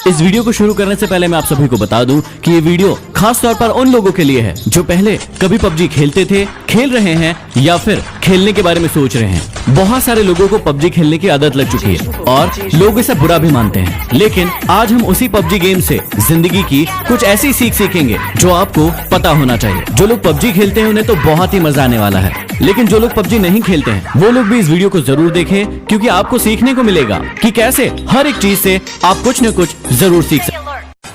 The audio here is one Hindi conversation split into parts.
इस वीडियो को शुरू करने से पहले मैं आप सभी को बता दूं कि ये वीडियो खास तौर पर उन लोगों के लिए है जो पहले कभी पबजी खेलते थे, खेल रहे हैं या फिर खेलने के बारे में सोच रहे हैं। बहुत सारे लोगों को पबजी खेलने की आदत लग चुकी है और लोग इसे बुरा भी मानते हैं, लेकिन आज हम उसी पबजी गेम से जिंदगी की कुछ ऐसी सीख सीखेंगे जो आपको पता होना चाहिए। जो लोग पबजी खेलते हैं उन्हें तो बहुत ही मजा आने वाला है, लेकिन जो लोग पबजी नहीं खेलते हैं वो लोग भी इस वीडियो को जरूर देखें, क्योंकि आपको सीखने को मिलेगा कि कैसे हर एक चीज से आप कुछ न कुछ जरूर सीख सकते।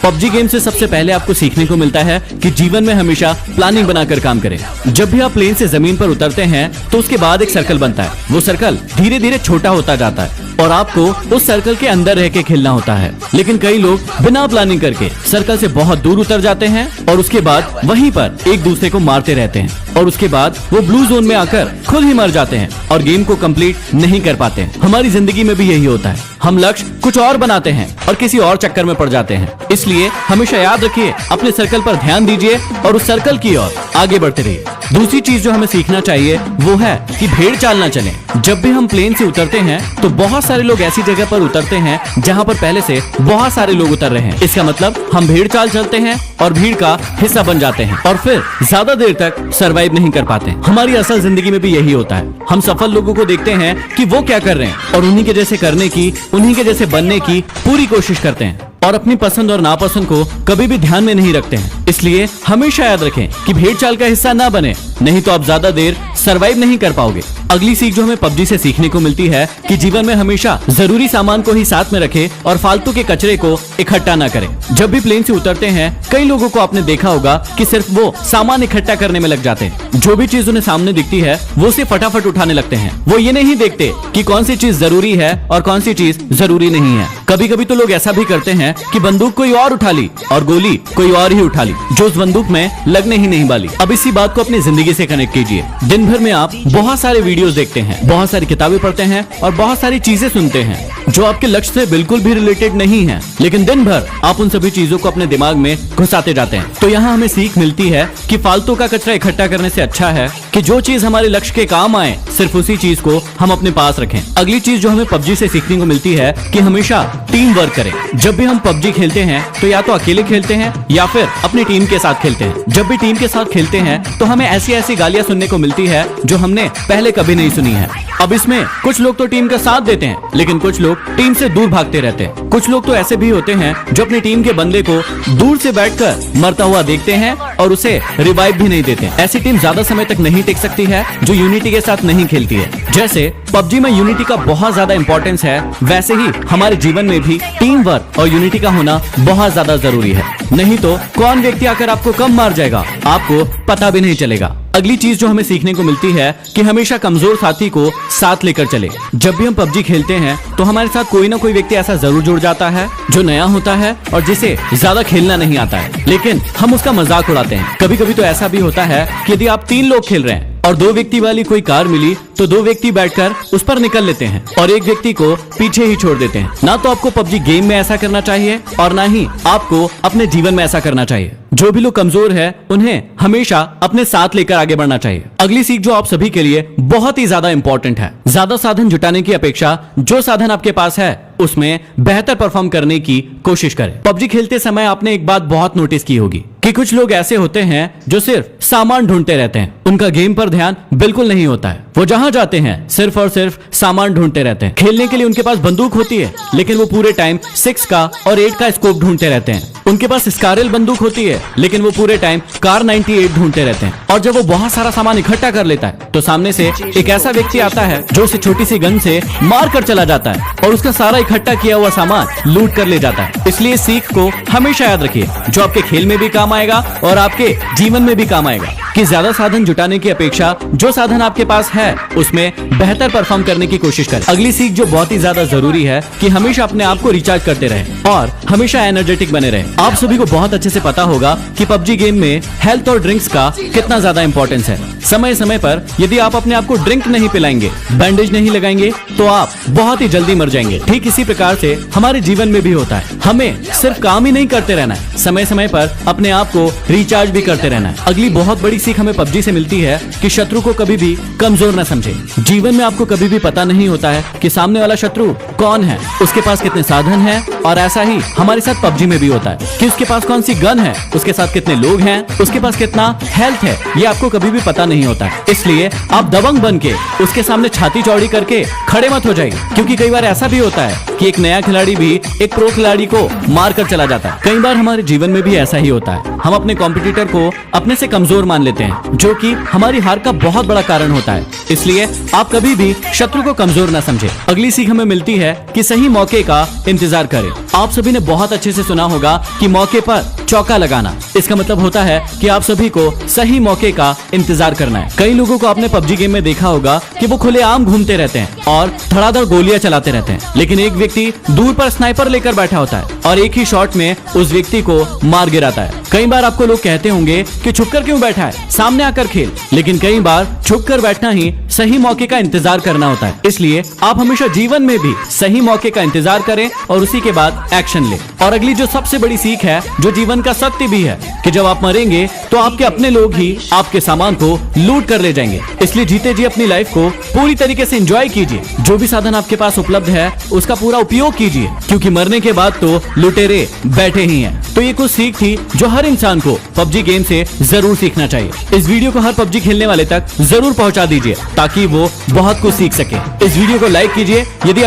पबजी गेम से सबसे पहले आपको सीखने को मिलता है कि जीवन में हमेशा प्लानिंग बनाकर काम करें। जब भी आप प्लेन से जमीन पर उतरते हैं तो उसके बाद एक सर्कल बनता है। वो सर्कल धीरे धीरे छोटा होता जाता है और आपको उस सर्कल के अंदर रह के खेलना होता है। लेकिन कई लोग बिना प्लानिंग करके सर्कल से बहुत दूर उतर जाते हैं और उसके बाद वहीं पर एक दूसरे को मारते रहते हैं और उसके बाद वो ब्लू जोन में आकर खुद ही मर जाते हैं और गेम को कंप्लीट नहीं कर पाते हैं। हमारी जिंदगी में भी यही होता है, हम लक्ष्य कुछ और बनाते हैं और किसी और चक्कर में पड़ जाते हैं। इसलिए हमेशा याद रखिए, अपने सर्कल पर ध्यान दीजिए और उस सर्कल की ओर आगे बढ़ते रहिए। दूसरी चीज जो हमें सीखना चाहिए वो है कि भेड़ चाल न चलें। जब भी हम प्लेन से उतरते हैं तो बहुत सारे लोग ऐसी जगह पर उतरते हैं जहां पर पहले से बहुत सारे लोग उतर रहे हैं। इसका मतलब हम भेड़ चाल चलते हैं और भीड़ का हिस्सा बन जाते हैं और फिर ज्यादा देर तक सर्वाइव नहीं कर पाते। हमारी असल जिंदगी में भी यही होता है। हम सफल लोगों को देखते हैं कि वो क्या कर रहे हैं और उन्हीं के जैसे करने की, उन्हीं के जैसे बनने की पूरी कोशिश करते हैं और अपनी पसंद और नापसंद को कभी भी ध्यान में नहीं रखते हैं। इसलिए हमेशा याद रखें कि भेड़ चाल का हिस्सा ना बने, नहीं तो आप ज्यादा देर सरवाइव नहीं कर पाओगे। अगली सीख जो हमें पबजी से सीखने को मिलती है कि जीवन में हमेशा जरूरी सामान को ही साथ में रखें और फालतू के कचरे को इकट्ठा ना करें। जब भी प्लेन से उतरते हैं कई लोगों को आपने देखा होगा कि सिर्फ वो सामान इकट्ठा करने में लग जाते हैं। जो भी चीज उन्हें सामने दिखती है वो उसे फटाफट उठाने लगते हैं। वो ये नहीं देखते कि कौन सी चीज जरूरी है और कौन सी चीज जरूरी नहीं है। कभी कभी तो लोग ऐसा भी करते हैं कि बंदूक कोई और उठा ली और गोली कोई और ही उठा ली जो उस बंदूक में लगने ही नहीं वाली। अब इसी बात को अपनी जिंदगी से कनेक्ट कीजिए। दिन भर में आप बहुत सारे वीडियोस देखते हैं, बहुत सारी किताबें पढ़ते हैं और बहुत सारी चीजें सुनते हैं जो आपके लक्ष्य से बिल्कुल भी रिलेटेड नहीं है, लेकिन दिन भर आप उन सभी चीजों को अपने दिमाग में घुसाते जाते हैं। तो यहाँ हमें सीख मिलती है कि फालतू का कचरा इकट्ठा करने से अच्छा है कि जो चीज हमारे लक्ष्य के काम आए सिर्फ उसी चीज को हम अपने पास रखें। अगली चीज जो हमें पबजी से सीखने को मिलती है कि हमेशा टीम वर्क करें। जब भी हम पबजी खेलते हैं तो या तो अकेले खेलते हैं या फिर अपनी टीम के साथ खेलते हैं। जब भी टीम के साथ खेलते हैं तो हमें ऐसी ऐसी गालियां सुनने को मिलती है जो हमने पहले कभी नहीं सुनी है। अब इसमें कुछ लोग तो टीम का साथ देते हैं, लेकिन कुछ लोग टीम से दूर भागते रहते हैं। कुछ लोग तो ऐसे भी होते हैं जो अपनी टीम के बंदे को दूर से बैठकर मरता हुआ देखते हैं और उसे रिवाइव भी नहीं देते। ऐसी टीम ज्यादा समय तक नहीं टिक सकती है जो यूनिटी के साथ नहीं खेलती है। जैसे पबजी में यूनिटी का बहुत ज्यादा इंपॉर्टेंस है, वैसे ही हमारे जीवन में भी टीम वर्क और यूनिटी का होना बहुत ज्यादा जरूरी है। नहीं तो कौन व्यक्ति आकर आपको कम मार जाएगा आपको पता भी नहीं चलेगा। अगली चीज जो हमें सीखने को मिलती है कि हमेशा कमजोर साथी को साथ लेकर चले। जब भी हम पबजी खेलते हैं तो हमारे साथ कोई ना कोई व्यक्ति ऐसा जरूर जुड़ जाता है जो नया होता है और जिसे ज्यादा खेलना नहीं आता है, लेकिन हम उसका मजाक उड़ाते हैं। कभी कभी तो ऐसा भी होता है कि यदि आप 3 लोग खेल रहे हैं और 2 व्यक्ति वाली कोई कार मिली तो 2 व्यक्ति बैठकर उस पर निकल लेते हैं और एक व्यक्ति को पीछे ही छोड़ देते हैं। ना तो आपको पबजी गेम में ऐसा करना चाहिए और ना ही आपको अपने जीवन में ऐसा करना चाहिए। जो भी लोग कमजोर है उन्हें हमेशा अपने साथ लेकर आगे बढ़ना चाहिए। अगली सीख जो आप सभी के लिए बहुत ही ज्यादा इंपॉर्टेंट है, ज्यादा साधन जुटाने की अपेक्षा जो साधन आपके पास है उसमें बेहतर परफॉर्म करने की कोशिश करें। पबजी खेलते समय आपने एक बात बहुत नोटिस की होगी कि कुछ लोग ऐसे होते हैं जो सिर्फ सामान ढूंढते रहते हैं। उनका गेम पर ध्यान बिल्कुल नहीं होता है। वो जहां जाते हैं सिर्फ और सिर्फ सामान ढूंढते रहते हैं। खेलने के लिए उनके पास बंदूक होती है, लेकिन वो पूरे टाइम 6 का और 8 का स्कोप ढूंढते रहते हैं। उनके पास स्कारल बंदूक होती है, लेकिन वो पूरे टाइम कार 98 ढूंढते रहते हैं। और जब वो बहुत सारा सामान इकट्ठा कर लेता है तो सामने से एक ऐसा व्यक्ति आता है जो उसे छोटी सी गन से मार कर चला जाता है और उसका सारा इकट्ठा किया हुआ सामान लूट कर ले जाता है। इसलिए सीख को हमेशा याद रखिए, जो आपके खेल में भी काम आएगा और आपके जीवन में भी काम आएगा, कि ज्यादा साधन जुटाने की अपेक्षा जो साधन आपके पास है उसमें बेहतर परफॉर्म करने की कोशिश करें। अगली सीख जो बहुत ही ज्यादा जरूरी है कि हमेशा अपने आप को रिचार्ज करते रहें और हमेशा एनर्जेटिक बने रहें। आप सभी को बहुत अच्छे से पता होगा कि पबजी गेम में हेल्थ और ड्रिंक्स का कितना ज्यादा इंपॉर्टेंस है। समय समय पर यदि आप अपने आप को ड्रिंक नहीं पिलाएंगे, बैंडेज नहीं लगाएंगे तो आप बहुत ही जल्दी मर जाएंगे। ठीक इसी प्रकार से हमारे जीवन में भी होता है। हमें सिर्फ काम ही नहीं करते रहना है, समय समय पर अपने आप आपको रिचार्ज भी करते रहना है। अगली बहुत बड़ी सीख हमें पबजी से मिलती है कि शत्रु को कभी भी कमजोर न समझे। जीवन में आपको कभी भी पता नहीं होता है कि सामने वाला शत्रु कौन है, उसके पास कितने साधन हैं, और ऐसा ही हमारे साथ पबजी में भी होता है कि उसके पास कौन सी गन है, उसके साथ कितने लोग हैं, उसके पास कितना हेल्थ है, ये आपको कभी भी पता नहीं होता है। इसलिए आप दबंग बन के उसके सामने छाती चौड़ी करके खड़े मत हो जाइए, क्योंकि कई बार ऐसा भी होता है कि एक नया खिलाड़ी भी एक प्रो खिलाड़ी को मार कर चला जाता है। कई बार हमारे जीवन में भी ऐसा ही होता है, हम अपने कॉम्पिटिटर को अपने से कमजोर मान लेते हैं, जो कि हमारी हार का बहुत बड़ा कारण होता है। इसलिए आप कभी भी शत्रु को कमजोर न समझे। अगली सीख हमें मिलती है कि सही मौके का इंतजार करें। आप सभी ने बहुत अच्छे से सुना होगा कि मौके पर चौका लगाना, इसका मतलब होता है कि आप सभी को सही मौके का इंतजार करना है। कई लोगों को आपने पबजी गेम में देखा होगा कि वो खुलेआम घूमते रहते हैं और धड़ाधड़ गोलियां चलाते रहते हैं, लेकिन एक व्यक्ति दूर पर स्नाइपर लेकर बैठा होता है और एक ही शॉट में उस व्यक्ति को मार गिराता है। कई बार आपको लोग कहते होंगे कि छुपकर क्यों बैठा है, सामने आकर खेल, लेकिन कई बार छुपकर बैठना ही सही मौके का इंतजार करना होता है। इसलिए आप हमेशा जीवन में भी सही मौके का इंतजार करें और उसी के बाद एक्शन लें। और अगली जो सबसे बड़ी सीख है, जो जीवन का सत्य भी है, कि जब आप मरेंगे तो आपके अपने लोग ही आपके सामान को लूट कर ले जाएंगे। इसलिए जीते जी अपनी लाइफ को पूरी तरीके से एंजॉय कीजिए। जो भी साधन आपके पास उपलब्ध है उसका पूरा उपयोग कीजिए, क्योंकि मरने के बाद तो लुटेरे बैठे ही हैं। तो ये कुछ सीख थी जो हर इंसान को पबजी गेम से जरूर सीखना चाहिए। इस वीडियो को हर पबजी खेलने वाले तक जरूर पहुंचा दीजिए ताकि वो बहुत कुछ सीख सके। इस वीडियो को लाइक कीजिए यदि